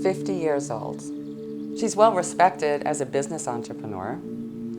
50 years old. She's well respected as a business entrepreneur.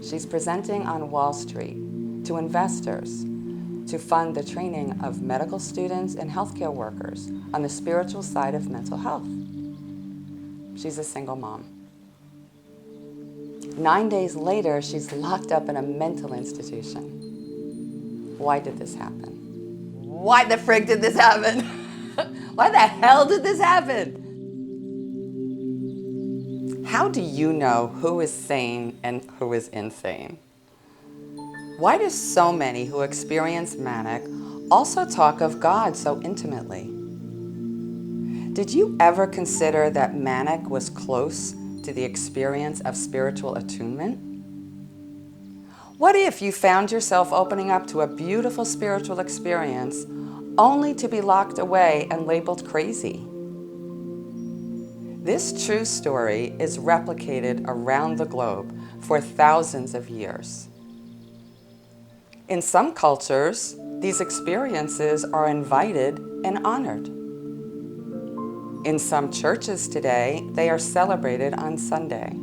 She's presenting on Wall Street to investors to fund the training of medical students and healthcare workers on the spiritual side of mental health. She's a single mom. 9 days later, she's locked up in a mental institution. Why did this happen? Why the frig did this happen? Why the hell did this happen? How do you know who is sane and who is insane? Why do so many who experience manic also talk of God so intimately? Did you ever consider that manic was close to the experience of spiritual attunement? What if you found yourself opening up to a beautiful spiritual experience only to be locked away and labeled crazy? This true story is replicated around the globe for thousands of years. In some cultures, these experiences are invited and honored. In some churches today, they are celebrated on Sunday.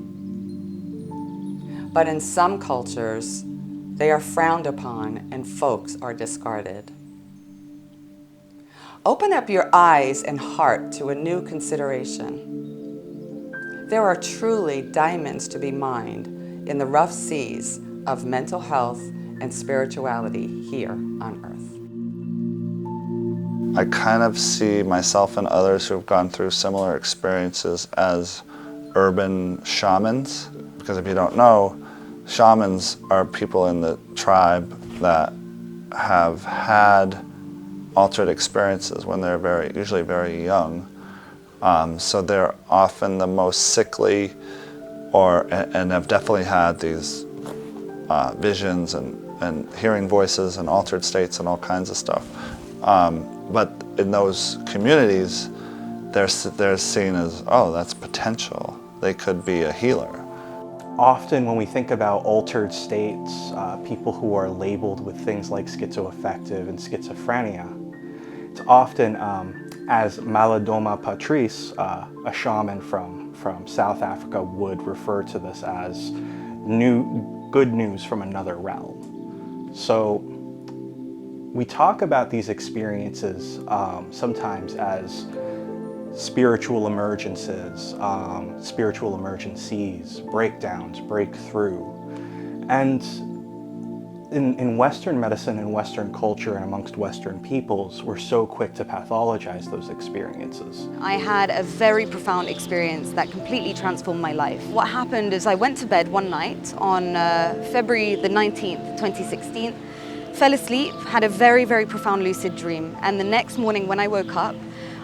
But in some cultures, they are frowned upon and folks are discarded. Open up your eyes and heart to a new consideration. There are truly diamonds to be mined in the rough seas of mental health and spirituality here on Earth. I kind of see myself and others who have gone through similar experiences as urban shamans, because if you don't know, shamans are people in the tribe that have had altered experiences when they're usually very young. So they're often the most sickly and have definitely had these visions and hearing voices and altered states and all kinds of stuff. But in those communities, they're seen as, oh, that's potential. They could be a healer. Often when we think about altered states, people who are labeled with things like schizoaffective and schizophrenia, it's often, as Malidoma Patrice, a shaman from South Africa, would refer to this as good news from another realm. So we talk about these experiences sometimes as spiritual emergences, spiritual emergencies, breakdowns, breakthrough. And in Western medicine and Western culture and amongst Western peoples, we're so quick to pathologize those experiences. I had a very profound experience that completely transformed my life. What happened is I went to bed one night on February the 19th, 2016, fell asleep, had a very, very profound lucid dream. And the next morning when I woke up,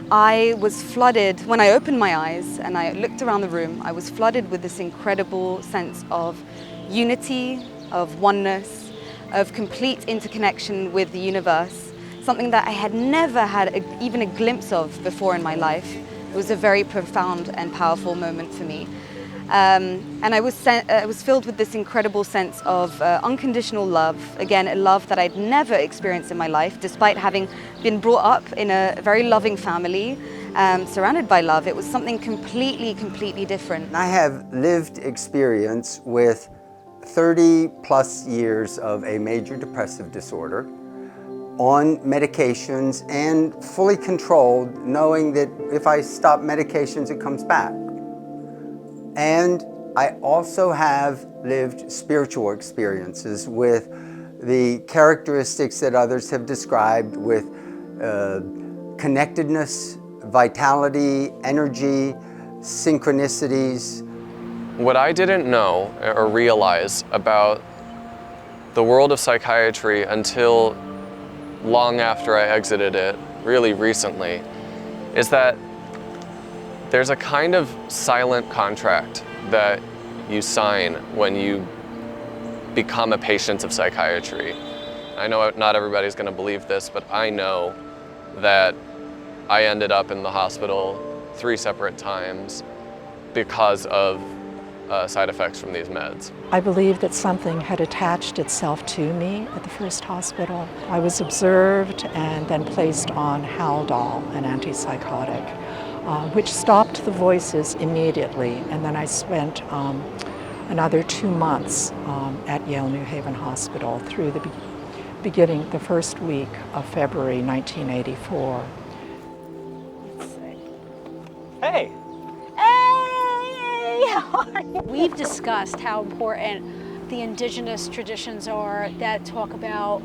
I was flooded. When I opened my eyes and I looked around the room, I was flooded with this incredible sense of unity, of oneness, of complete interconnection with the universe, something that I had never had even a glimpse of before in my life. It was a very profound and powerful moment for me. And I was filled with this incredible sense of unconditional love. Again, a love that I'd never experienced in my life, despite having been brought up in a very loving family, surrounded by love. It was something completely different. I have lived experience with 30 plus years of a major depressive disorder, on medications and fully controlled, knowing that if I stop medications, it comes back. And I also have lived spiritual experiences with the characteristics that others have described, with connectedness, vitality, energy, synchronicities. What I didn't know or realize about the world of psychiatry until long after I exited it, really recently, is that there's a kind of silent contract that you sign when you become a patient of psychiatry. I know not everybody's going to believe this, but I know that I ended up in the hospital 3 separate times because of side effects from these meds. I believe that something had attached itself to me at the first hospital. I was observed and then placed on Haldol, an antipsychotic. which stopped the voices immediately. And then I spent another 2 months at Yale New Haven Hospital through the beginning the first week of February 1984. Hey! Hey! How are you? We've discussed how important the indigenous traditions are that talk about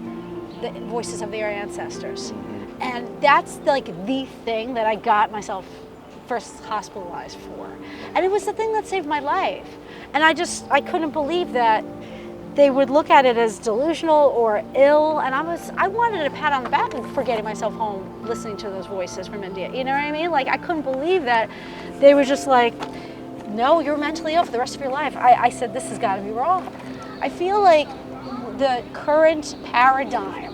the voices of their ancestors. And that's like the thing that I got myself first hospitalized for. And it was the thing that saved my life. And I couldn't believe that they would look at it as delusional or ill, and I wanted a pat on the back for getting myself home listening to those voices from India. You know what I mean? Like, I couldn't believe that they were just like, no, you're mentally ill for the rest of your life. I said, this has got to be wrong. I feel like the current paradigm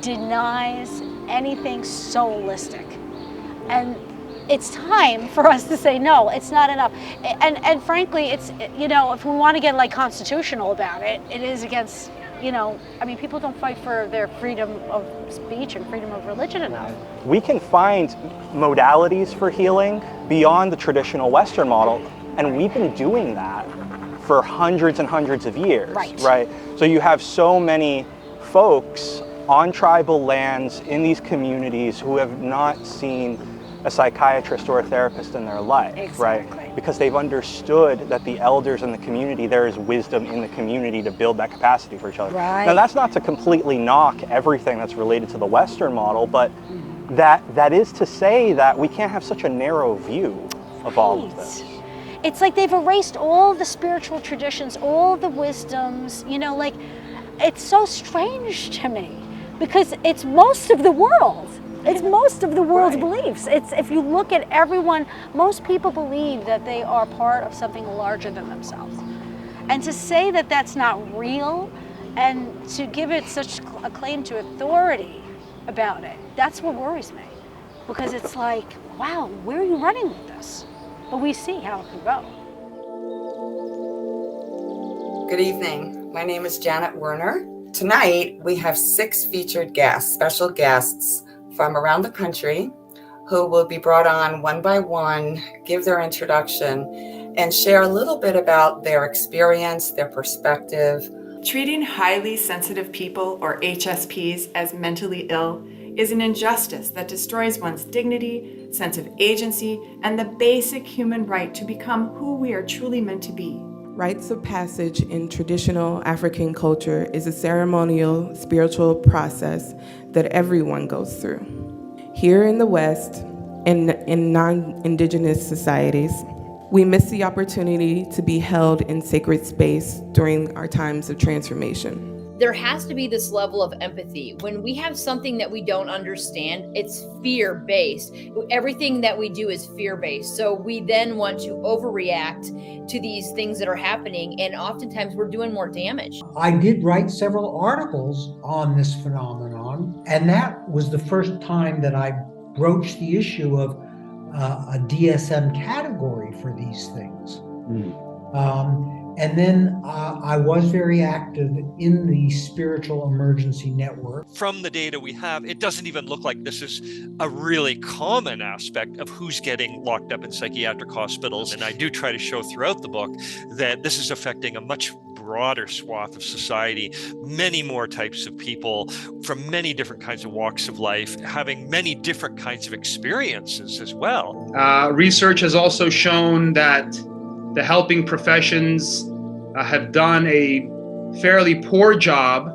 denies anything soulistic. And it's time for us to say, no, it's not enough. And frankly, it's, you know, if we want to get like constitutional about it, it is against, you know, I mean, people don't fight for their freedom of speech and freedom of religion enough. We can find modalities for healing beyond the traditional Western model, and we've been doing that for hundreds and hundreds of years, right? So you have so many folks on tribal lands in these communities who have not seen a psychiatrist or a therapist in their life, right? Because they've understood that the elders in the community, there is wisdom in the community to build that capacity for each other. Right. Now, that's not to completely knock everything that's related to the Western model, but that is to say that we can't have such a narrow view of all of this. It's like they've erased all the spiritual traditions, all the wisdoms, you know, like, it's so strange to me because it's most of the world. It's most of the world's beliefs. It's, if you look at everyone, most people believe that they are part of something larger than themselves. And to say that that's not real and to give it such a claim to authority about it, that's what worries me. Because it's like, wow, where are you running with this? But we see how it can go. Good evening. My name is Janet Werner. Tonight, we have 6 featured guests, special guests from around the country who will be brought on one by one, give their introduction, and share a little bit about their experience, their perspective. Treating highly sensitive people, or HSPs, as mentally ill is an injustice that destroys one's dignity, sense of agency, and the basic human right to become who we are truly meant to be. Rites of passage in traditional African culture is a ceremonial spiritual process that everyone goes through. Here in the West, in non-Indigenous societies, we miss the opportunity to be held in sacred space during our times of transformation. There has to be this level of empathy. When we have something that we don't understand, it's fear-based. Everything that we do is fear-based. So we then want to overreact to these things that are happening, and oftentimes we're doing more damage. I did write several articles on this phenomenon, and that was the first time that I broached the issue of a DSM category for these things. And then I was very active in the Spiritual Emergency Network. From the data we have, it doesn't even look like this is a really common aspect of who's getting locked up in psychiatric hospitals. And I do try to show throughout the book that this is affecting a much broader swath of society, many more types of people from many different kinds of walks of life, having many different kinds of experiences as well. Research has also shown that the helping professions have done a fairly poor job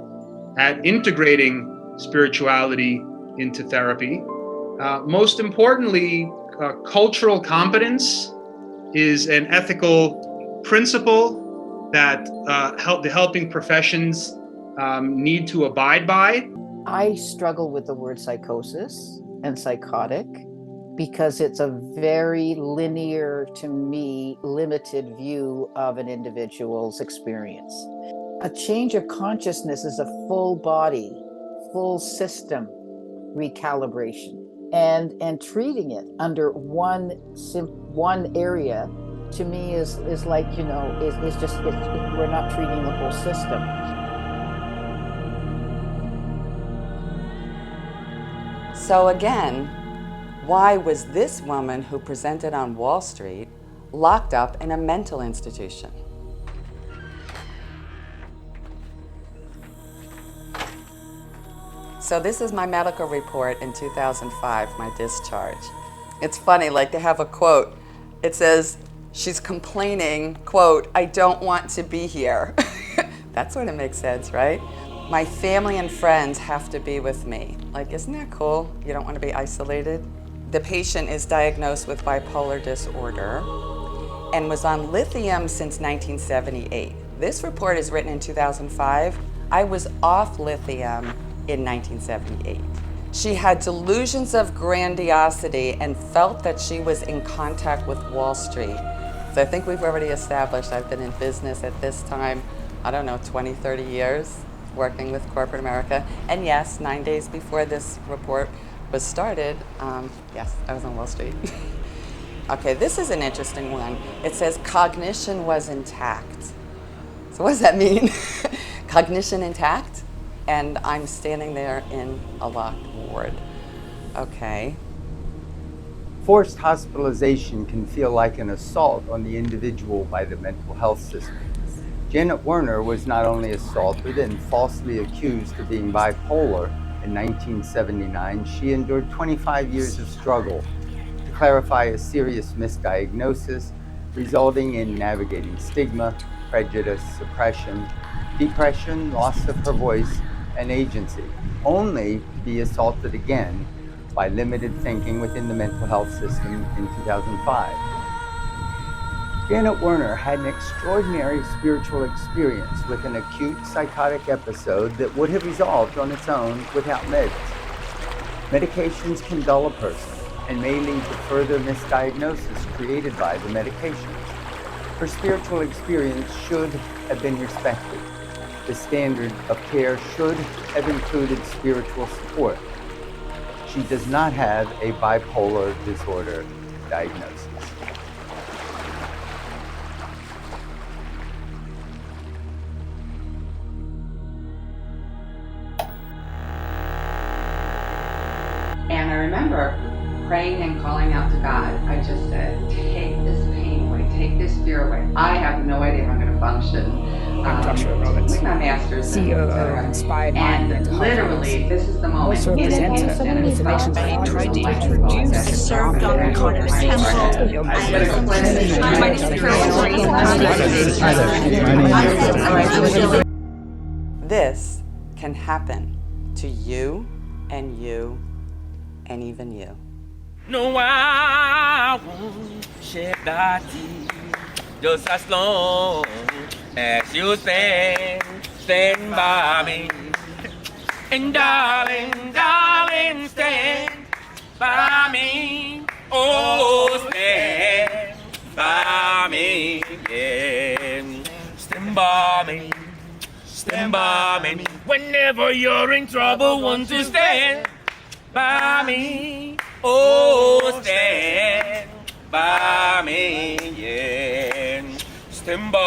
at integrating spirituality into therapy. Most importantly, cultural competence is an ethical principle that the helping professions need to abide by. I struggle with the word psychosis and psychotic, because it's a very linear, to me, limited view of an individual's experience. A change of consciousness is a full body, full system recalibration. And treating it under one area, to me, is like, you know, we're not treating the whole system. So again, Why was this woman who presented on Wall Street locked up in a mental institution? So this is my medical report in 2005, my discharge. It's funny, like they have a quote. It says, she's complaining, quote, "I don't want to be here." That sort of makes sense, right? My family and friends have to be with me. Like, isn't that cool? You don't want to be isolated. The patient is diagnosed with bipolar disorder and was on lithium since 1978. This report is written in 2005. I was off lithium in 1978. She had delusions of grandiosity and felt that she was in contact with Wall Street. So I think we've already established I've been in business at this time, I don't know, 20, 30 years, working with corporate America. And yes, 9 days before this report was started, yes, I was on Wall Street. Okay, this is an interesting one. It says cognition was intact. So what does that mean? Cognition intact? And I'm standing there in a locked ward. Okay. Forced hospitalization can feel like an assault on the individual by the mental health system. Janet Werner was not only assaulted and falsely accused of being bipolar in 1979, she endured 25 years of struggle to clarify a serious misdiagnosis, resulting in navigating stigma, prejudice, suppression, depression, loss of her voice, and agency, only to be assaulted again by limited thinking within the mental health system in 2005. Janet Werner had an extraordinary spiritual experience with an acute psychotic episode that would have resolved on its own without meds. Medications can dull a person and may lead to further misdiagnosis created by the medications. Her spiritual experience should have been respected. The standard of care should have included spiritual support. She does not have a bipolar disorder diagnosis. And I remember praying and calling out to God. I just said, take this pain away, take this fear away. I have no idea how I'm going to function. I'm Joshua Roberts, with my master's, CEO of Inspired Mind Mental Health. Literally, this is the moment. Also a presenter with the nation's largest introduced served on Connor's temple. This can happen to you and you and even you. No, I won't shed thy tears just as long as you stand by me. And darling, darling, stand by me. Oh, stand by me, yeah. Stand by me, stand by me. Whenever you're in trouble, want to stand by me. Oh, stand by me, yeah. Stand by.